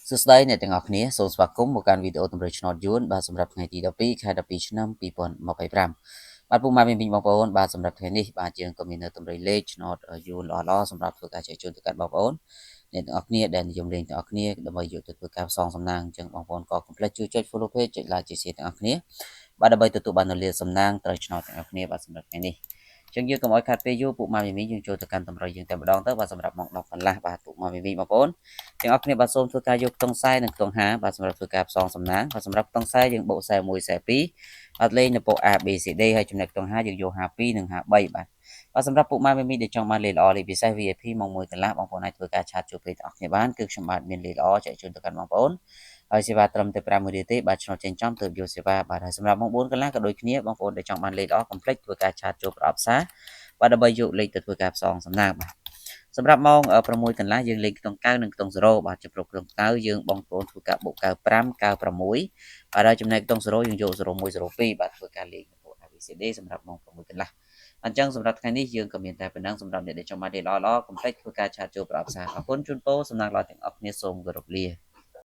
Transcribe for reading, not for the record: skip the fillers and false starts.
សួស្តីអ្នកទាំងអស់គ្នាសូមស្វាគមន៍មកកាន់វីដេអូតម្រូវឆ្នោតយួនបាទសម្រាប់ថ្ងៃទី12ខែ12ឆ្នាំ2025បាទពុកម៉ែមីមីងបងប្អូនបាទសម្រាប់ថ្ងៃនេះបាទយើងក៏មាននៅតម្រូវលេខឆ្នោតយួនល្អៗសម្រាប់ធ្វើការចែកជូនទៅកាន់បងប្អូនអ្នកទាំងអស់គ្នាដែលនិយមលេងទាំងអស់គ្នាដើម្បីយកទៅធ្វើការផ្សងសំណាងអញ្ចឹងបងប្អូនកុំភ្លេចជួយចុច follow page ចុច like ចុច share ទាំងអស់គ្នាបាទដើម្បីទទួលបាននូវលាភសំណាងត្រូវឆ្នោតទាំងអស់គ្នាបាទសម្រាប់ថ្ងៃនេះចឹងយើងកុំឲ្យខាត់ពេលយូរពុកម៉ែមីមីយើងចូលទៅកាន់តម្រូវយើងតែម្ដងទៅបាទសម្រាប់ម៉ោង10កន្លះបាទពុកម៉ែមីមីបងប្អូនទាំងអស់គ្នាបាទសូមធ្វើការយកខ្ទង់ខ្សែនិងខ្ទង់5បាទសម្រាប់ធ្វើការផ្សងសំណាងបាទសម្រាប់ខ្ទង់ខ្សែយើងបូកខ្សែ1ខ្សែ2បាទលេខនៅពក A B C D ហើយចំណែកខ្ទង់5យើងយក52និង53បាទសម្រាប់ពុកម៉ែមីមីដែលចង់បានលេខល្អលេខពិសេស VIP ម៉ោង1កន្លះបងប្អូនអាចធ្វើការឆាតជួបពេលទាំងអស់គ្នាបានគឺខ្ញុំបាទមានលេខល្អចែកជូនទៅកាន់បងប្អូនហើយសេវាត្រឹមតែ5នាទីបាទឆ្នោតចេញចំទើបយកសេវាបាទហើយសម្រាប់ម៉ោង4កន្លះក៏ដូចគ្នាបងប្អូនដែលចង់បានលេខល្អកុំភ្លេចធ្វើការឆាតចូលប្រអប់សារបាទដើម្បីយកលេខទៅធ្វើការផ្សងសំណាងបាទសម្រាប់ម៉ោង6កន្លះយើងលេងខ្ទង់9និងខ្ទង់0បាទចំពោះខ្ទង់9យើងបងប្អូនធ្វើការបូក95 96បាទហើយចំណែកខ្ទង់0យើងយក01 02បាទធ្វើការលេងនៅពួក ABCD សម្រាប់ម៉ោង6កន្លះអញ្ចឹងសម្រាប់ថ្ងៃនេះយើងក៏មានតែប៉ុណ្ណឹងសម្រាប់អ្នកដែលចង់បានលេខល្អៗកុំភ្លេចធ្វើការឆាតចូលប្រអប់សារអរគុណជូនពរសំណាងល្អទាំងអស់គ្នាសូមគោរពលា